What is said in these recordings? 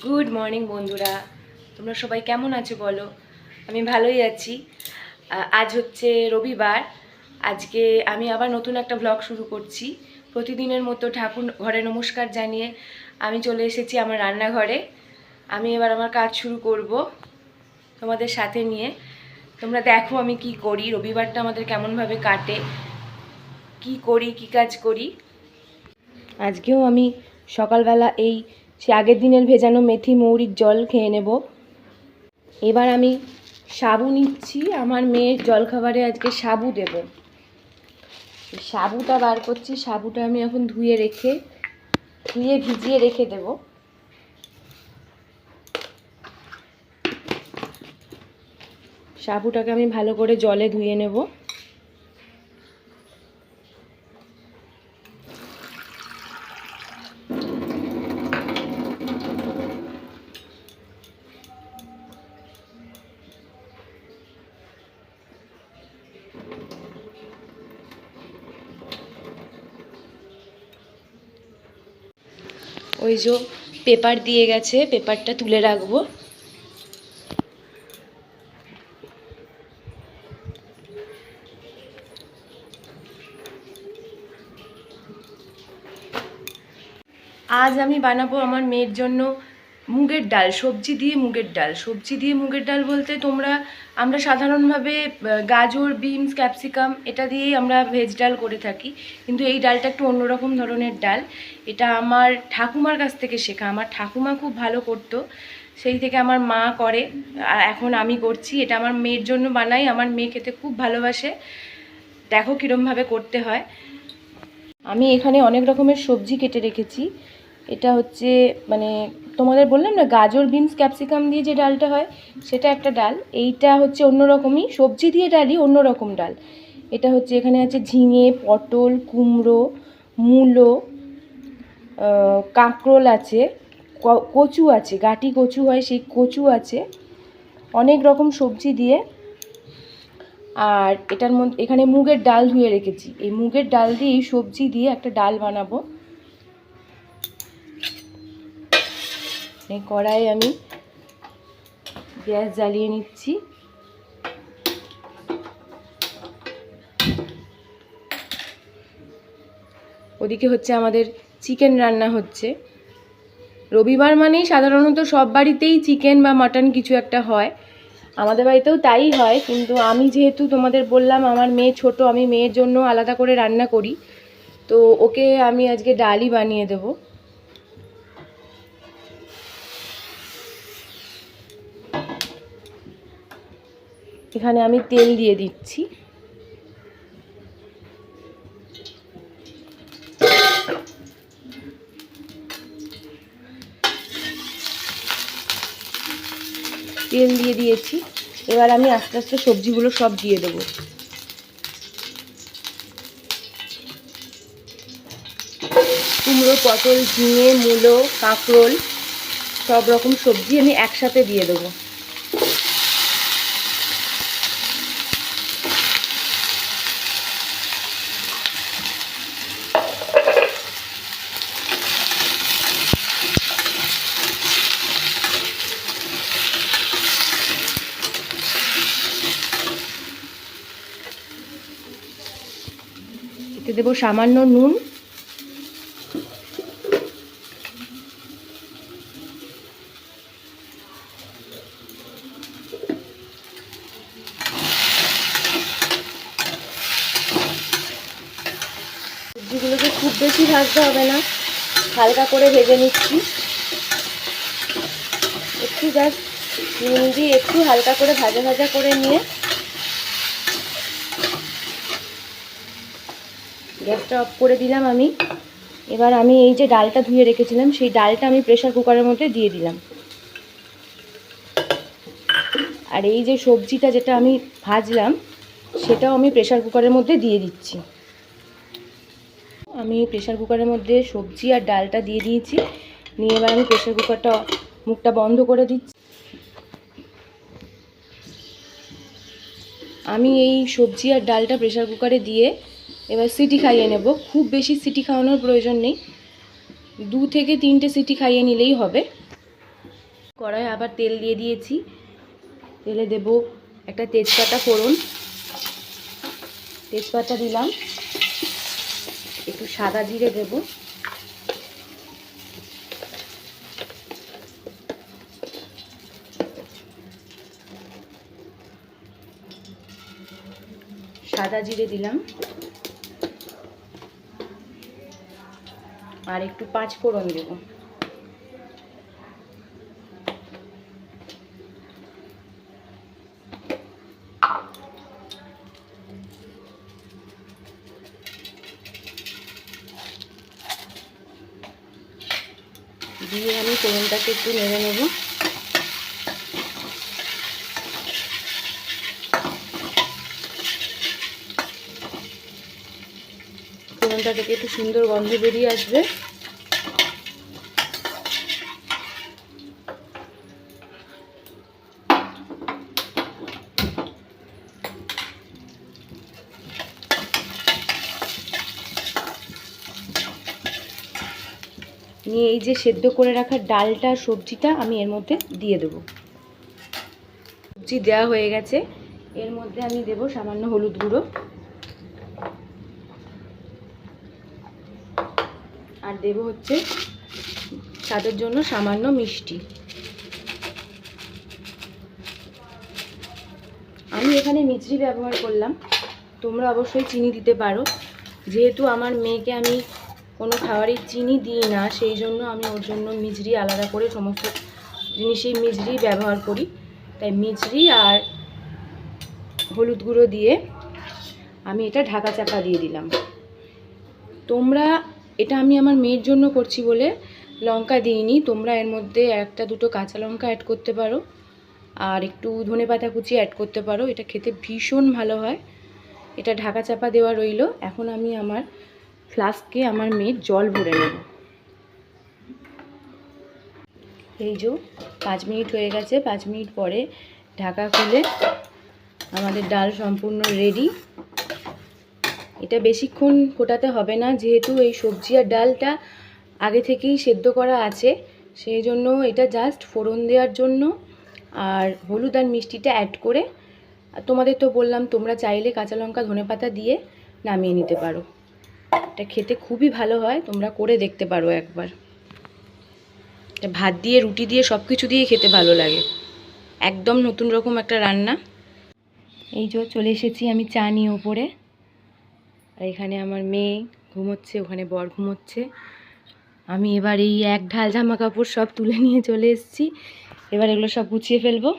Good morning বন্ধুরা, তোমরা সবাই কেমন আছো বলো? আমি ভালোই আছি। আজ হচ্ছে রবিবার। আজকে আমি আবার নতুন একটা ব্লগ শুরু করছি। প্রতিদিনের মতো ঠাকুর ঘরে নমস্কার জানিয়ে আমি চলে এসেছি আমার রান্নাঘরে। আমি এবার আমার কাজ শুরু করব তোমাদের সাথে নিয়ে। তোমরা দেখো আমি কি করি, রবিবারটা আমাদের কেমনভাবে কাটে, কি করি, কি কাজ করি। আজকেও আমি সকালবেলা সে আগের দিনের ভেজানো মেথি মৌরির জল খেয়ে নেব। এবার আমি সাবু নিচ্ছি, আমার মেয়ের জলখাবারে আজকে সাবু দেব। সাবুটা বার করছি, সাবুটা আমি এখন ধুয়ে ভিজিয়ে রেখে দেব। সাবুটাকে আমি ভালো করে জলে ধুয়ে নেব। ওই যে পেপার দিয়ে গেছে, পেপারটা তুলে রাখবো। আজ আমি বানাবো আমার মেয়ের জন্য মুগের ডাল, সবজি দিয়ে মুগের ডাল বলতে আমরা সাধারণভাবে গাজর, বিনস, ক্যাপসিকাম এটা দিয়েই আমরা ভেজ ডাল করে থাকি, কিন্তু এই ডালটা একটু অন্যরকম ধরনের ডাল। এটা আমার ঠাকুমার কাছ থেকে শেখা। আমার ঠাকুমা খুব ভালো করতো, সেই থেকে আমার মা করে, আর এখন আমি করছি। এটা আমার মেয়ের জন্য বানাই, আমার মেয়ে খেতে খুব ভালোবাসে। দেখো কীরমভাবে করতে হয়। আমি এখানে অনেক রকমের সবজি কেটে রেখেছি। এটা হচ্ছে তোমাদের বললাম না, গাজর, বিনস, ক্যাপসিকাম দিয়ে যে ডালটা হয় সেটা একটা ডাল। এইটা হচ্ছে অন্যরকমই, সবজি দিয়ে ডালই অন্যরকম ডাল। এটা হচ্ছে, এখানে আছে ঝিঙে, পটল, কুমড়ো, মূলো, কাঁকরোল আছে, কচু আছে, গাটি কচু হয় সেই কচু আছে, অনেক রকম সবজি দিয়ে। আর এটার মধ্যে এখানে মুগের ডাল ধুয়ে রেখেছি। এই মুগের ডাল দিয়ে এই সবজি দিয়ে একটা ডাল বানাবো। এই কড়াই আমি গ্যাস জ্বালিয়ে নিচ্ছি। ওদিকে হচ্ছে আমাদের চিকেন রান্না হচ্ছে। রবিবার মানেই সাধারণত সব বাড়িতেই চিকেন বা মাটন কিছু একটা হয়, আমাদের বাড়িতেও তাই হয়। কিন্তু আমি যেহেতু তোমাদের বললাম আমার মেয়ে ছোট, আমি মেয়ের জন্য আলাদা করে রান্না করি, তো ওকে আমি আজকে ডালই বানিয়ে দেব। এখানে আমি তেল দিয়ে দিচ্ছি। তেল দিয়ে দিয়েছি, এবার আমি আস্তে আস্তে সবজিগুলো সব দিয়ে দেবো। কুমড়ো, পটল, ঝিঙে, মূলো, কাঁকরোল সব রকম সবজি আমি একসাথে দিয়ে দেবো। এতে দেবো সামান্য নুন, সবজিগুলোকে খুব বেশি ভাজতে হবে না, হালকা করে ভেজে নিচ্ছি। একটু জাস্ট নুন দিয়ে একটু হালকা করে ভাজা ভাজা করে নিয়ে গ্যাসটা অফ করে দিলাম আমি। এবার আমি এই যে ডালটা ধুয়ে রেখেছিলাম সেই ডালটা আমি প্রেসার কুকারের মধ্যে দিয়ে দিলাম। আর এই যে সবজিটা যেটা আমি ভাজলাম সেটাও আমি প্রেসার কুকারের মধ্যে দিয়ে দিচ্ছি। আমি প্রেসার কুকারের মধ্যে সবজি আর ডালটা দিয়ে দিয়েছি। নিয়ে এবার আমি প্রেসার কুকারটা মুখটা বন্ধ করে দিচ্ছি। আমি এই সবজি আর ডালটা প্রেসার কুকারে দিয়ে এবার সিটি খাইয়ে নেব। খুব বেশি সিটি খাওয়ানোর প্রয়োজন নেই, 2 থেকে 3টে সিটি খাইয়ে নিলেই হবে। কড়াই আবার তেল দিয়ে দিয়েছি। তেলে দেব একটা তেজপাতা ফোড়ন, তেজপাতা দিলাম, একটু সাদা জিরে দেব, সাদা জিরে দিলাম, আর একটু পাঁচ ফোড়ন দেব। দিয়ে আমি ফোড়নটাকে একটু নেড়ে নেব। ফোড়নটা থেকে একটু সুন্দর গন্ধ বেরিয়ে আসবে। নিয়ে এই যে সেদ্ধ করে রাখা ডালটা সবজিটা আমি এর মধ্যে দিয়ে দেবো। সবজি দেওয়া হয়ে গেছে, এর মধ্যে আমি দেব সামান্য হলুদ গুঁড়ো, আর দেব হচ্ছে স্বাদের জন্য সামান্য মিষ্টি। আমি এখানে মিছরি ব্যবহার করলাম, তোমরা অবশ্যই চিনি দিতে পারো। যেহেতু আমার মেয়েকে আমি কোনো খাবারের চিনি দিই না, সেই জন্য আমি ওর জন্য মিছরি আলাদা করে সমস্ত জিনিসেই মিছরি ব্যবহার করি। তাই মিছরি আর হলুদ গুঁড়ো দিয়ে আমি এটা ঢাকা চাপা দিয়ে দিলাম। তোমরা এটা আমি আমার মেয়ের জন্য করছি বলে লঙ্কা দিইনি, তোমরা এর মধ্যে একটা দুটো কাঁচা লঙ্কা অ্যাড করতে পারো, আর একটু ধনেপাতা কুচি অ্যাড করতে পারো। এটা খেতে ভীষণ ভালো হয়। এটা ঢাকা চাপা দেওয়া রইল। এখন আমি আমার ফ্লাস্কে আমার মেয়ের জল ভরে নেব। এই যে 5 মিনিট হয়ে গেছে, 5 মিনিট পরে ঢাকা খুলে আমাদের ডাল সম্পূর্ণ রেডি। এটা বেশিক্ষণ ফোটাতে হবে না, যেহেতু এই সবজি আর ডালটা আগে থেকেই সেদ্ধ করা আছে, সেই জন্য এটা জাস্ট ফোড়ন দেওয়ার জন্য আর হলুদ আর মিষ্টিটা অ্যাড করে। আর তোমাদের তো বললাম, তোমরা চাইলে কাঁচা লঙ্কা ধনেপাতা দিয়ে নামিয়ে নিতে পারো। এটা খেতে খুবই ভালো হয়, তোমরা করে দেখতে পারো একবার। এটা ভাত দিয়ে, রুটি দিয়ে, সব কিছু দিয়ে খেতে ভালো লাগে। একদম নতুন রকম একটা রান্না। এই যে চলে এসেছি আমি চা নিয়ে ওপরে, আর এখানে আমার মেয়ে ঘুমোচ্ছে, ওখানে বর ঘুমোচ্ছে। আমি এবার এই এক ঢাল জামা কাপড় সব তুলে নিয়ে চলে এসেছি, এবার এগুলো সব গুছিয়ে ফেলবো।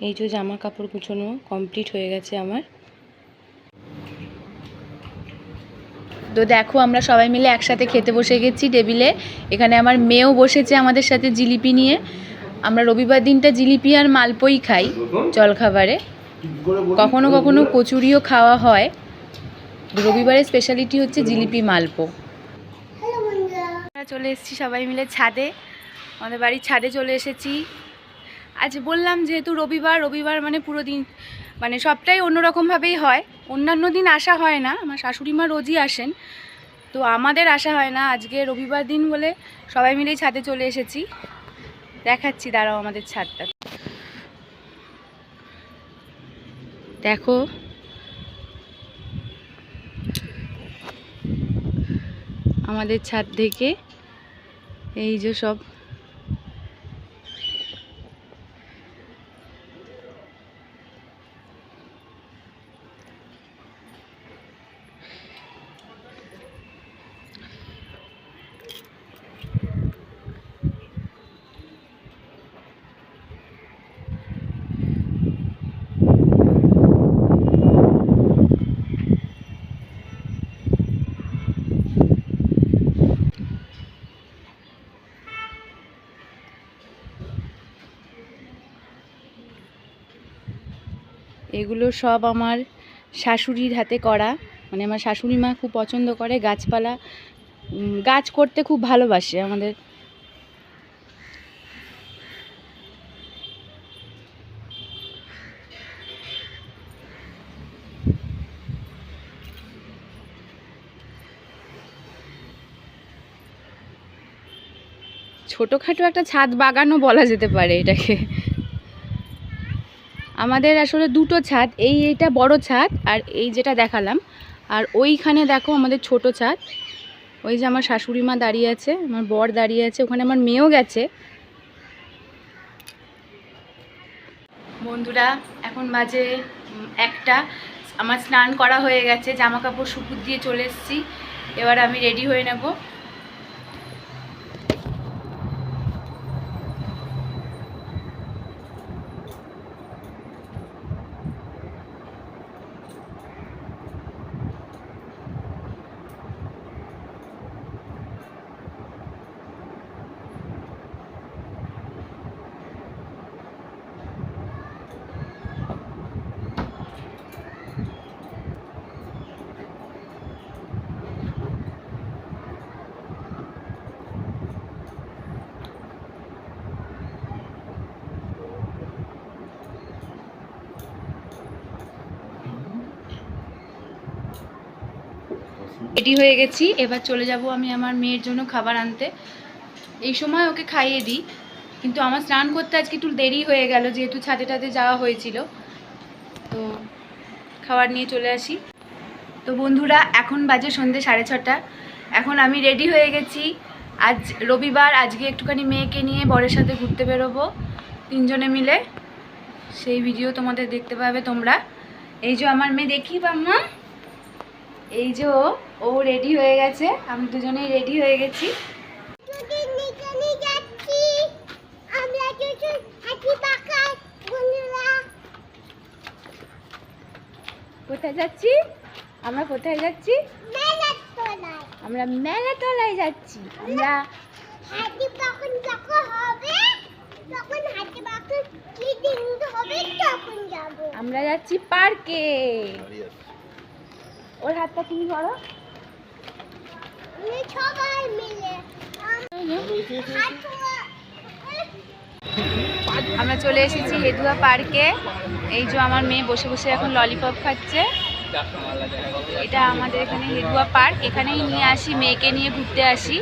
এই যে জামা কাপড় গুছানো কমপ্লিট হয়ে গেছে আমার। তো দেখো আমরা সবাই মিলে একসাথে খেতে বসে গেছি টেবিলে। এখানে আমার মেয়েও বসেছে আমাদের সাথে জিলিপি নিয়ে। আমরা রবিবার দিনটা জিলিপি আর মালপোই খাই জলখাবারে, কখনো কখনো কচুরিও খাওয়া হয়। রবিবারের স্পেশালিটি হচ্ছে জিলিপি মালপো। আমরা চলে এসেছি সবাই মিলে ছাদে, আমাদের বাড়ির ছাদে চলে এসেছি। আজ বললাম যেহেতু রবিবার, রবিবার মানে পুরো দিন মানে সবটাই অন্যরকমভাবেই হয়। অন্যান্য দিন আসা হয় না, আমার শাশুড়ি মা রোজই আসেন, তো আমাদের আসা হয় না। আজকে রবিবার দিন বলে সবাই মিলেই ছাদে চলে এসেছি। দেখাচ্ছি, দাঁড়াও আমাদের ছাদটা দেখো। আমাদের ছাদ থেকে এই যে সব এগুলো সব আমার শাশুড়ির হাতে করা। মানে আমার শাশুড়ি মা খুব পছন্দ করে গাছপালা, গাছ করতে খুব ভালোবাসে আমাদের। ছোটোখাটো একটা ছাদ বাগানও বলা যেতে পারে এটাকে। আমাদের আসলে দুটো ছাদ, এইটা বড় ছাদ আর এই যেটা দেখালাম, আর ওইখানে দেখো আমাদের ছোট ছাদ। ওই যে আমার শাশুড়ি মা দাঁড়িয়ে আছে, আমার বর দাঁড়িয়ে আছে, ওখানে আমার মেয়েও গেছে। বন্ধুরা এখন বাজে 1টা, আমার স্নান করা হয়ে গেছে, জামা কাপড় শুকুর দিয়ে চলে এসেছি। এবার আমি রেডি হয়ে নেব। রেডি হয়ে গেছি, এবার চলে যাব আমি আমার মেয়ের জন্য খাবার আনতে। এই সময় ওকে খাইয়ে দিই, কিন্তু আমার স্নান করতে আজকে একটু দেরি হয়ে গেল, যেহেতু ছাদে টাদে যাওয়া হয়েছিল। তো খাবার নিয়ে চলে আসি। তো বন্ধুরা এখন বাজে সন্ধ্যে 6:30। এখন আমি রেডি হয়ে গেছি। আজ রবিবার, আজকে একটুখানি মেয়েকে নিয়ে বরের সাথে ঘুরতে বেরোবো 3 জনে মিলে। সেই ভিডিও তোমাদের দেখতে পাবে তোমরা। এই যে আমার মেয়ে, দেখি বাম্মা, এই যে ও রেডি হয়ে গেছে, আমি দুজনেই রেডি হয়ে গেছি। কোথায় যাচ্ছি আমরা? কোথায় যাচ্ছি আমরা? মেলা তলায় যাচ্ছি আমরা। আমরা যাচ্ছি পার্কে। ওর হাতটা তুমি ধরো, সবাই মিলে আমরা চলে এসেছি হেদুয়া পার্কে। এই যে আমার মেয়ে বসে বসে এখন ললিপপ খাচ্ছে। এটা আমাদের এখানে হেদুয়া পার্ক, এখানেই নিয়ে আসি মেয়েকে নিয়ে ঘুরতে আসি।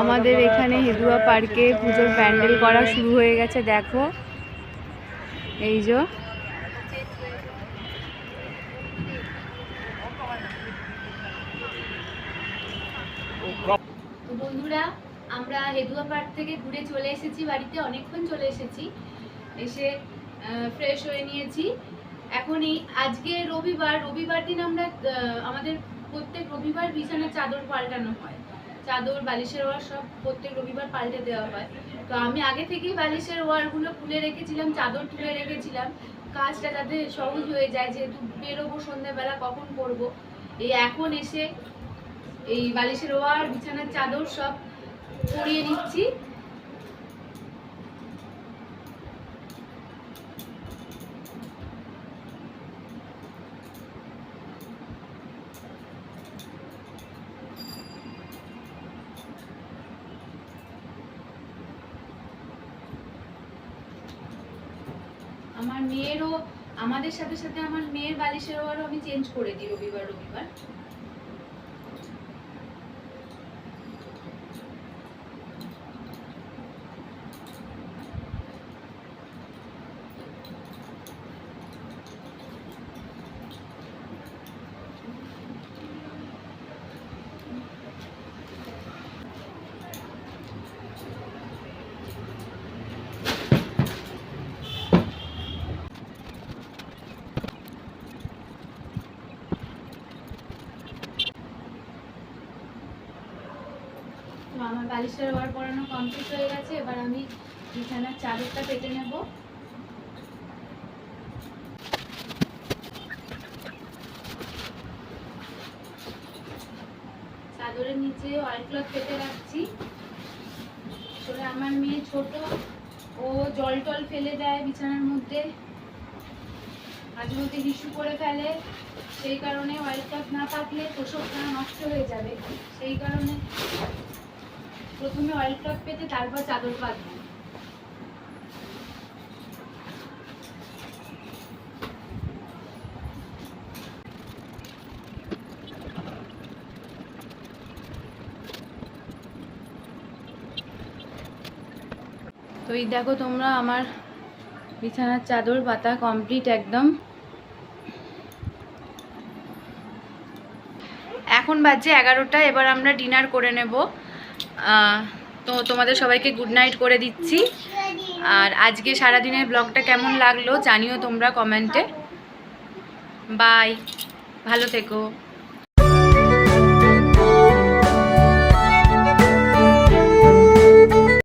আমাদের এখানে হেদুয়া পার্কে পুজোর প্যান্ডেল করা শুরু হয়ে গেছে, দেখো এই যে। তো বন্ধুরা আমরা হেদুয়া পার্ক থেকে ঘুরে চলে এসেছি বাড়িতে, অনেকক্ষণ চলে এসেছি। এসে ফ্রেশ হয়ে নিয়েছি। এখন এই আজকে রবিবার দিন আমরা আমাদের প্রত্যেক রবিবার বিছানার চাদর পাল্টানো হয়। চাদর, বালিশের ওয়ার সব প্রত্যেক রবিবার পাল্টে দেওয়া হয়। তো আমি আগে থেকেই বালিশের ওয়ারগুলো খুলে রেখেছিলাম, চাদর তুলে রেখেছিলাম, কাজটা যাতে সহজ হয়ে যায়, যেহেতু বেরোবো সন্ধ্যাবেলা, কখন করবো। এই এখন এসে এই বালিশের ওয়ার, বিছানার চাদর সব পরিয়ে নিচ্ছি। আমার মেয়েরও, আমাদের সাথে সাথে আমার মেয়ের বালিশের ওয়ারও আমি চেঞ্জ করে দিই রবিবার। তো আমার বালিশের ওয়ার পরানো কমপ্লিট হয়ে গেছে। এবার আমি বিছানার চাদরটা পেতে নেব। চাদরের নিচে অয়েল ক্লথ পেতে রাখছি। আসলে আমার মেয়ে ছোট, ও জল টল ফেলে দেয় বিছানার মধ্যে, মাঝে মধ্যে হিসু করে ফেলে। সেই কারণে অয়েল ক্লথ না থাকলে প্রসবখানা নষ্ট হয়ে যাবে, সেই কারণে প্রথমে অয়েল ক্লথ পেতে তারপর চাদর পাতবো। তো এই দেখো তোমরা, আমার বিছানার চাদর পাতা কমপ্লিট একদম। এখন বাজে 11টা, এবার আমরা ডিনার করে নেব। তো তোমাদের সবাইকে গুড নাইট করে দিচ্ছি। আর আজকে সারাদিনের ব্লগটা কেমন লাগলো জানিও তোমরা কমেন্টে। বাই, ভালো থেকো।